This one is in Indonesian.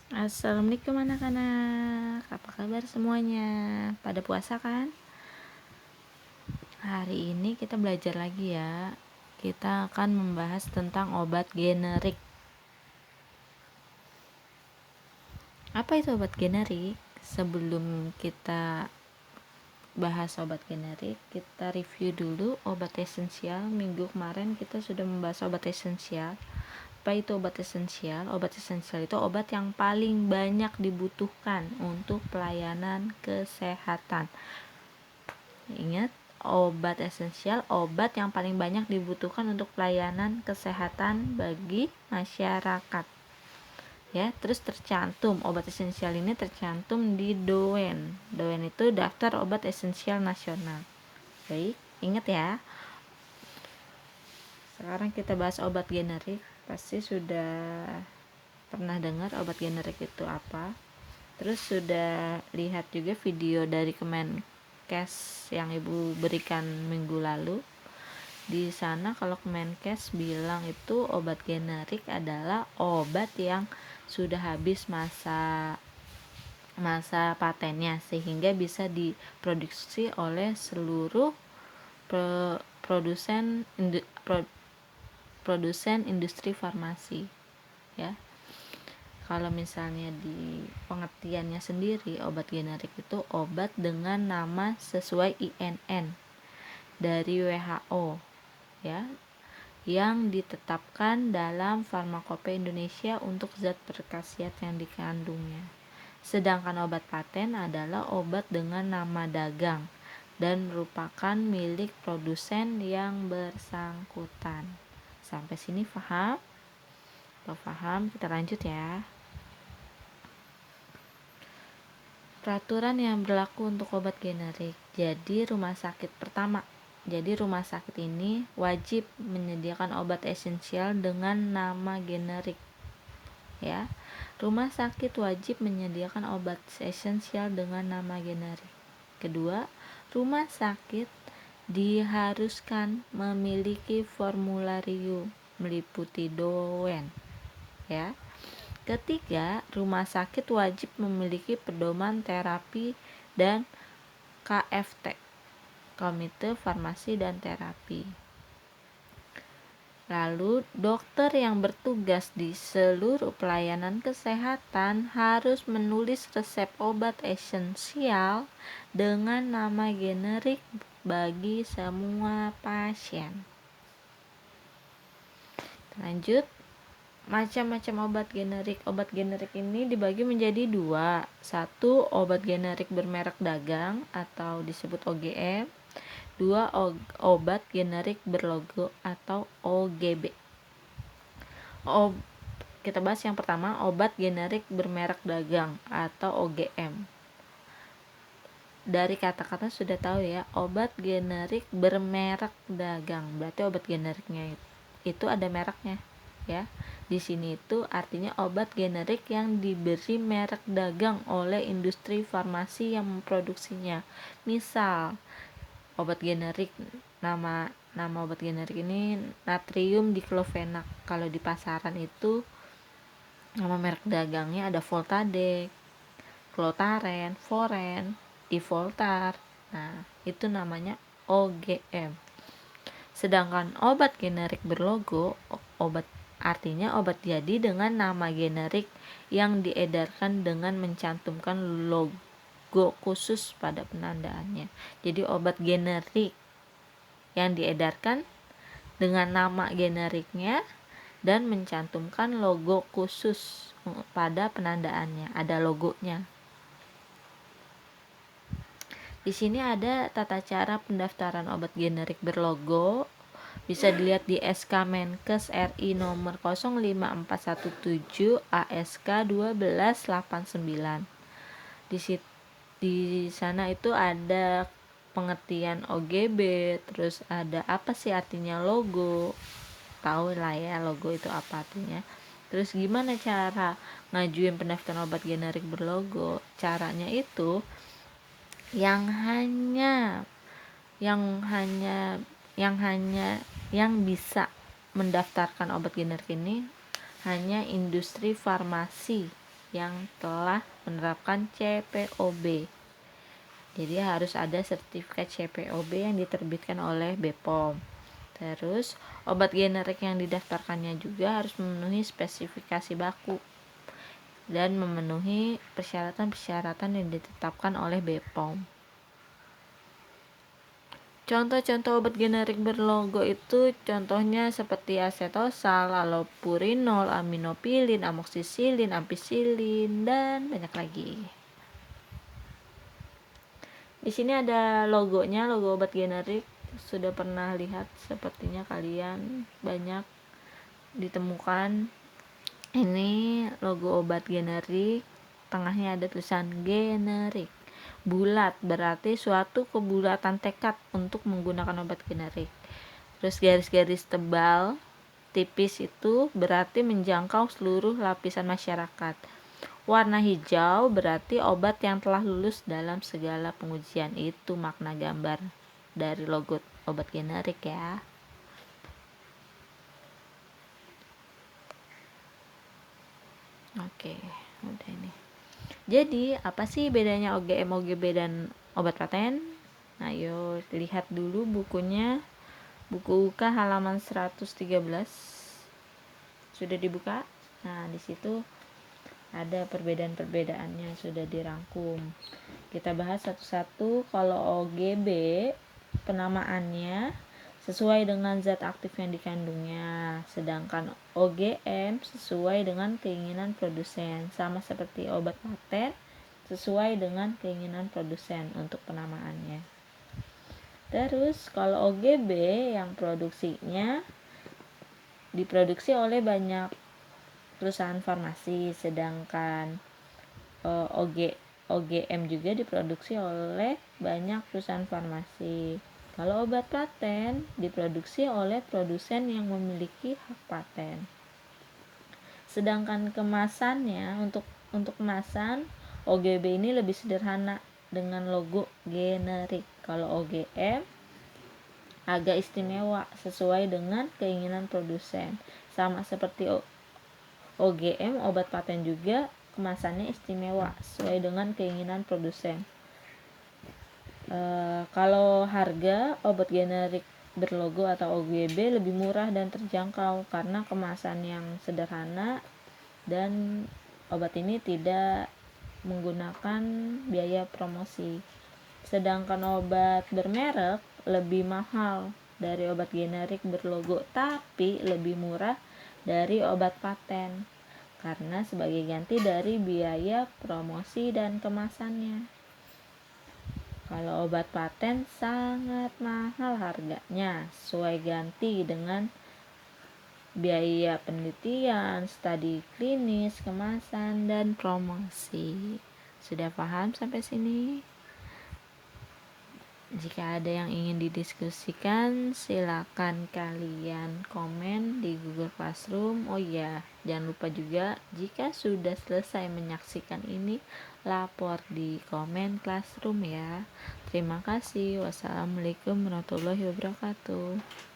Assalamualaikum anak-anak, apa kabar semuanya? Pada puasa kan? Hari ini kita belajar lagi ya. Kita akan membahas tentang obat generik. Apa itu obat generik? Sebelum kita bahas obat generik, kita review dulu obat esensial. Minggu kemarin kita sudah membahas obat esensial. Apa itu obat esensial? Obat esensial itu obat yang paling banyak dibutuhkan untuk pelayanan kesehatan. Ingat, obat esensial, obat yang paling banyak dibutuhkan untuk pelayanan kesehatan bagi masyarakat. Ya, terus tercantum obat esensial ini tercantum di DOEN. DOEN itu Daftar Obat Esensial Nasional. Baik, ingat ya. Sekarang kita bahas obat generik. Pasti sudah pernah dengar obat generik itu apa. Terus sudah lihat juga video dari Kemenkes yang Ibu berikan minggu lalu. Di sana kalau Kemenkes bilang itu obat generik adalah obat yang sudah habis masa patennya sehingga bisa diproduksi oleh seluruh produsen industri farmasi ya. Kalau misalnya di pengertiannya sendiri, obat generik itu obat dengan nama sesuai INN dari WHO ya, yang ditetapkan dalam Farmakope Indonesia untuk zat berkhasiat yang dikandungnya. Sedangkan obat paten adalah obat dengan nama dagang dan merupakan milik produsen yang bersangkutan. Sampai sini paham? Kalau paham, kita lanjut ya. Peraturan yang berlaku untuk obat generik. Jadi rumah sakit ini wajib menyediakan obat esensial dengan nama generik. Ya. Rumah sakit wajib menyediakan obat esensial dengan nama generik. Kedua, rumah sakit diharuskan memiliki formularium meliputi DOEN. Ya. Ketiga, rumah sakit wajib memiliki pedoman terapi dan KFT, Komite Farmasi dan Terapi. Lalu, dokter yang bertugas di seluruh pelayanan kesehatan harus menulis resep obat esensial dengan nama generik bagi semua pasien. Lanjut. Macam-macam obat generik. Obat generik ini dibagi menjadi dua. Satu, obat generik bermerek dagang atau disebut OGM. Dua, obat generik berlogo atau OGB. Kita bahas yang pertama, obat generik bermerek dagang atau OGM. Dari kata-kata sudah tahu ya, obat generik bermerek dagang. Berarti obat generiknya itu ada mereknya ya. Di sini itu artinya obat generik yang diberi merek dagang oleh industri farmasi yang memproduksinya. Misal, obat generik nama obat generik ini natrium diklofenak. Kalau di pasaran itu nama merek dagangnya ada Voltadek, Clotaren, Foren, Ivoltar. Nah, itu namanya OGM. Sedangkan obat generik berlogo, artinya obat jadi dengan nama generik yang diedarkan dengan mencantumkan logo khusus pada penandaannya. Jadi obat generik yang diedarkan dengan nama generiknya dan mencantumkan logo khusus pada penandaannya, ada logonya. Di sini ada tata cara pendaftaran obat generik berlogo. Bisa dilihat di SK Menkes RI nomor 05417 ASK 1289. Di sana itu ada pengertian OGB, terus ada apa sih artinya logo. Tahu lah ya logo itu apa artinya. Terus gimana cara ngajuin pendaftaran obat generik berlogo? Caranya itu yang bisa mendaftarkan obat generik ini hanya industri farmasi yang telah menerapkan CPOB. Jadi harus ada sertifikat CPOB yang diterbitkan oleh BPOM. Terus obat generik yang didaftarkannya juga harus memenuhi spesifikasi baku dan memenuhi persyaratan-persyaratan yang ditetapkan oleh BPOM. Contoh-contoh obat generik berlogo itu contohnya seperti asetosal, allopurinol, aminopilin, amoksisilin, ampicillin, dan banyak lagi. Di sini ada logonya, logo obat generik. Sudah pernah lihat sepertinya kalian banyak ditemukan. Ini logo obat generik, tengahnya ada tulisan generik. Bulat berarti suatu kebulatan tekad untuk menggunakan obat generik. Terus garis-garis tebal tipis itu berarti menjangkau seluruh lapisan masyarakat. Warna hijau berarti obat yang telah lulus dalam segala pengujian. Itu makna gambar dari logo obat generik ya. Oke, udah ini. Jadi, apa sih bedanya OGM, OGB, dan obat paten? Nah, yuk lihat dulu bukunya. Buku UK halaman 113. Sudah dibuka? Nah, di situ ada perbedaan-perbedaannya sudah dirangkum. Kita bahas satu-satu. Kalau OGB, penamaannya sesuai dengan zat aktif yang dikandungnya, sedangkan OGM sesuai dengan keinginan produsen, sama seperti obat paten sesuai dengan keinginan produsen untuk penamaannya. Terus kalau OGB yang produksinya diproduksi oleh banyak perusahaan farmasi, sedangkan OGM juga diproduksi oleh banyak perusahaan farmasi. Kalau obat paten diproduksi oleh produsen yang memiliki hak paten. Sedangkan kemasannya untuk kemasan OGB ini lebih sederhana dengan logo generik. Kalau OGM agak istimewa sesuai dengan keinginan produsen. Sama seperti OGM, obat paten juga kemasannya istimewa sesuai dengan keinginan produsen. Kalau harga obat generik berlogo atau OGB lebih murah dan terjangkau karena kemasan yang sederhana dan obat ini tidak menggunakan biaya promosi. Sedangkan obat bermerek lebih mahal dari obat generik berlogo tapi lebih murah dari obat paten karena sebagai ganti dari biaya promosi dan kemasannya. Kalau obat paten sangat mahal harganya, sesuai ganti dengan biaya penelitian, studi klinis, kemasan, dan promosi. Sudah paham sampai sini? Jika ada yang ingin didiskusikan, silakan kalian komen di Google Classroom. Oh iya, jangan lupa juga jika sudah selesai menyaksikan ini, lapor di komen Classroom ya. Terima kasih. Wassalamualaikum warahmatullahi wabarakatuh.